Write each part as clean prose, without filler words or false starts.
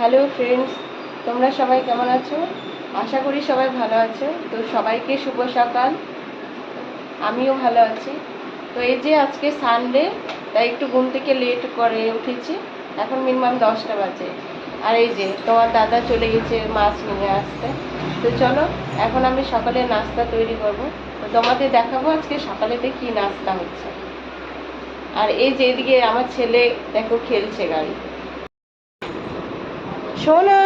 Hello friends, তোমরা সবাই কেমন আছো? আশা করি সবাই ভালো আছো। তো সবাইকে শুভ সকাল। আমিও ভালো আছি। তো এই যে আজকে সানডে, তাই একটু ঘুম থেকে লেট করে উঠেছি। এখন মিনিমাম 10টা বাজে। আর এই যে তোমার দাদা চলে গেছে মাছ নিয়ে আসতে। তো চলো এখন আমি সকালে নাস্তা তৈরি করব। তো তোমাদের দেখাবো আজকে সকালেতে কি নাস্তা হচ্ছে। আর এই যে এদিকে আমার ছেলে দেখো খেলছে গাড়ি। সোনা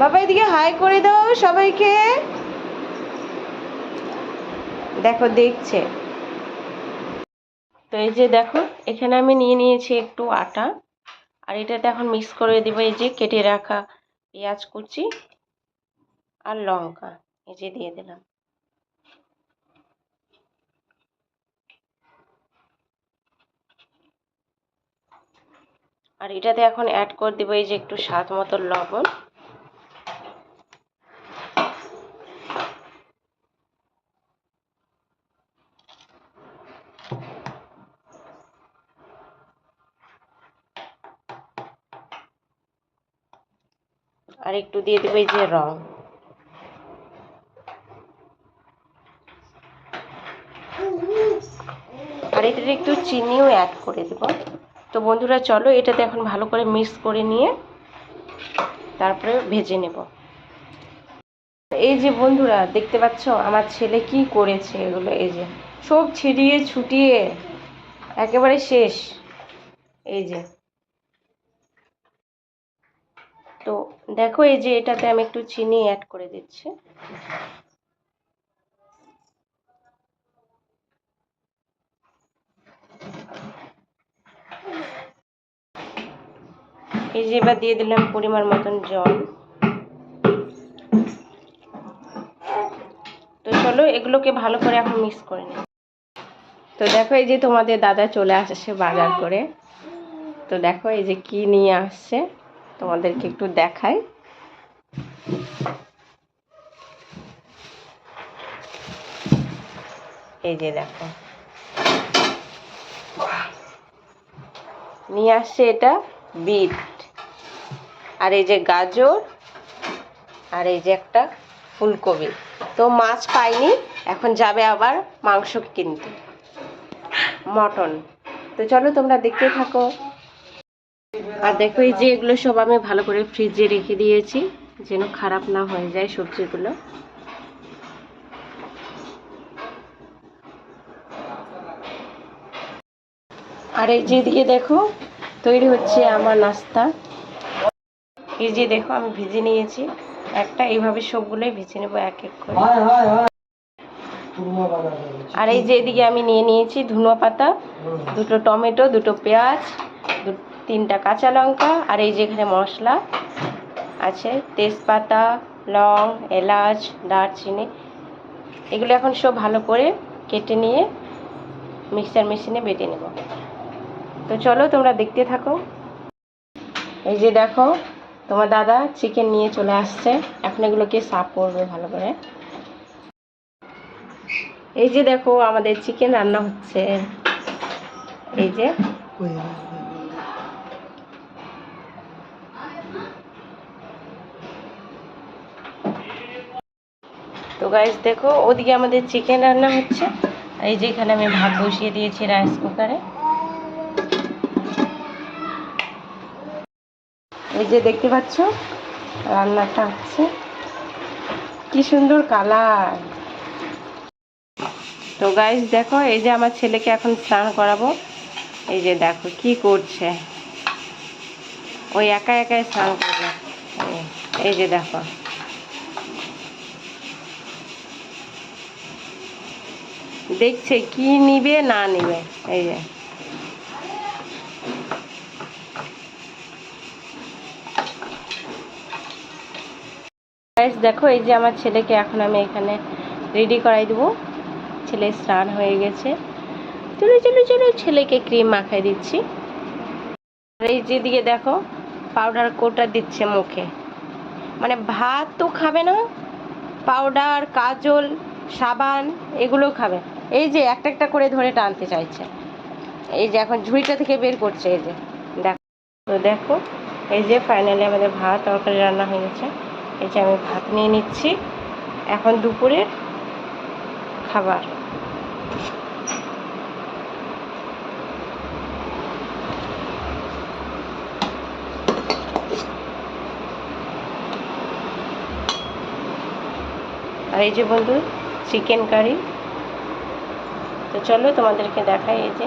বাবা, এদিকে হাই করে দাও সবাইকে। দেখো দেখছে। তো এই যে দেখো, এখানে আমি নিয়ে নিয়েছি একটু আটা, আর এটাতে এখন মিক্স করে দেবো এই যে কেটে রাখা পেঁয়াজ কুচি আর লঙ্কা, এই যে দিয়ে দিলাম। আর এটাতে এখন অ্যাড করে দেবো এই যে একটু স্বাদ মতো লবণ। আর একটু দিয়ে দেবো এই যে রং। আর এটাতে একটু চিনিও অ্যাড করে দেবো। তো বন্ধুরা চলো এটাতে এখন ভালো করে মিক্স করে নিয়ে তারপরে ভেজে নেব। এই যে বন্ধুরা দেখতে পাচ্ছ আমার ছেলে কি করেছে, এগুলো এই যে সব ছিড়িয়ে ছুটিয়ে একেবারে শেষ। এই যে তো দেখো, এই যে এটাতে আমি একটু চিনি অ্যাড করে দিচ্ছি। এই যে এবার দিয়ে দিলাম পরিমাণ মতন জল। তো চলো এগুলোকে ভালো করে এখন মিক্স করে নিই। তো দেখো এই যে তোমাদের দাদা চলে আসছে বাজার করে। তো দেখো এই যে কি নিয়ে আসছে, তোমাদেরকে একটু দেখাই। এই যে দেখো নিয়ে আসছে এটা বিট, আর এই যে গাজর, আর এই যে একটা ফুলকপি। তো মাছ পাইনি, এখন যাবে আবার মাংস কিনতে, মটন। তো চলো তোমরা দেখতে থাকো। আর দেখো এই যে এগুলো সব আমি ভালো করে ফ্রিজে রেখে দিয়েছি যেন খারাপ না হয়ে যায় সবজিগুলো। আর এই যে দিকে দেখো তৈরি হচ্ছে আমার নাস্তা। এই যে দেখো আমি ভেজে নিয়েছি একটা, এইভাবে সবগুলোই ভেজে নেবো এক এক করে। আর এই যে এদিকে আমি নিয়ে নিয়েছি ধনিয়া পাতা, দুটো টমেটো, দুটো পেঁয়াজ, তিনটা কাঁচা লঙ্কা, আর এই যে এখানে মশলা আছে তেজপাতা, লং, এলাচ, দারচিনি। এগুলো এখন সব ভালো করে কেটে নিয়ে মিক্সার মেশিনে বেটে নেব। তো চলো তোমরা দেখতে থাকো। এই যে দেখো তোমার দাদা চিকেন নিয়ে চলে আসছে, এখন এগুলোকে সাফ করবে ভালো করে। এই যে দেখো আমাদের চিকেন রান্না হচ্ছে। এই যে তো গাইস দেখো ওদিকে আমাদের চিকেন রান্না হচ্ছে। এই যে এখানে আমি ভাত বসিয়ে দিয়েছি রাইস কুকারে। এই যে দেখতে পাচ্ছ রান্নাটা হচ্ছে, কি সুন্দর কালার। তো গাইস দেখো এই যে আমার ছেলেকে এখন স্নান করাবো। এই যে দেখো কি করছে, ওই একা একাই স্নান করবে। এই যে দেখো দেখছে কি নিবে না নিবে। এই যে দেখো এই যে আমার ছেলেকে এখন আমি এখানে রেডি করাই দেবো। ছেলে স্নান হয়ে গেছে, চলো চলো চলো ছেলেকে ক্রিম মাখাই দিচ্ছি। আর এই যেদিকে দেখো পাউডার কোটা দিচ্ছে মুখে, মানে ভাত তো খাবে না, পাউডার, কাজল, সাবান এগুলোও খাবে। এই যে একটা একটা করে ধরে টানতে চাইছে। এই যে এখন ঝুড়িটা থেকে বের করছে। এই যে দেখো, তো দেখো এই যে ফাইনালি আমাদের ভাত তরকারি রান্না হয়ে গেছে। এই যে আমি ভাত নিয়ে নিচ্ছি, এখন দুপুরের খাবার। আর এই যে বন্ধু চিকেন কারি। তো চলো তোমাদেরকে দেখাই। এই যে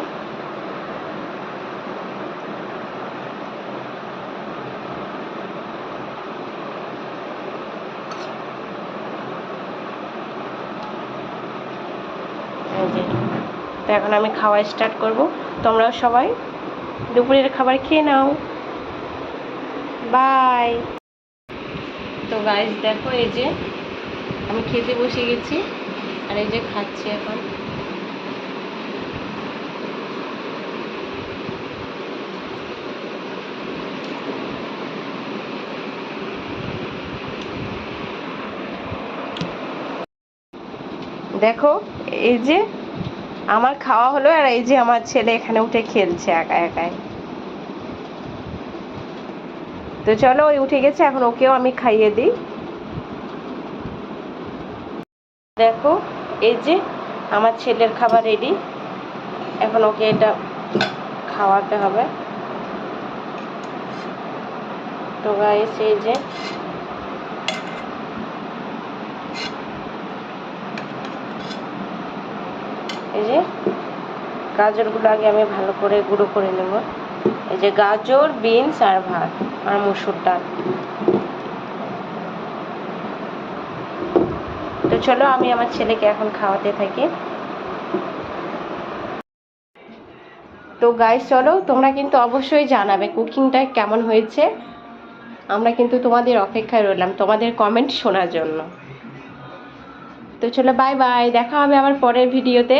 তো এখন আমি খাওয়া স্টার্ট করব। তোমরাও সবাই দুপুরের খাবার খেয়ে নাও। বাই। তো গাইস দেখো, এই যে আমি খেতে বসে গেছি, আর এই যে খাচ্ছি এখন। দেখো এই যে আমার খাওয়া হলো, আর এই যে আমার ছেলে এখানে উঠে খেলছে একা একাই। তো চলো, ওই উঠে গেছে, এখন ওকেও আমি খাইয়ে দিই। দেখো এই যে আমার ছেলের খাবার রেডি, এখন ওকে এটা খাওয়াতে হবে। তো গাইস এই যে গাজরগুলো আগে আমি ভালো করে গুঁড়ো করে নেব। এই যে গাজর, বিনস আর ভাত আর মসুর ডাল। তো চলো আমি আমার ছেলেকে এখন খাওয়াতে থাকি। তো গাইস চলো, তোমরা কিন্তু অবশ্যই জানাবে কুকিংটা কেমন হয়েছে। আমরা কিন্তু তোমাদের অপেক্ষায় রইলাম তোমাদের কমেন্ট শোনার জন্য। তো চলো বাই বাই, দেখা হবে আবার পরের ভিডিওতে।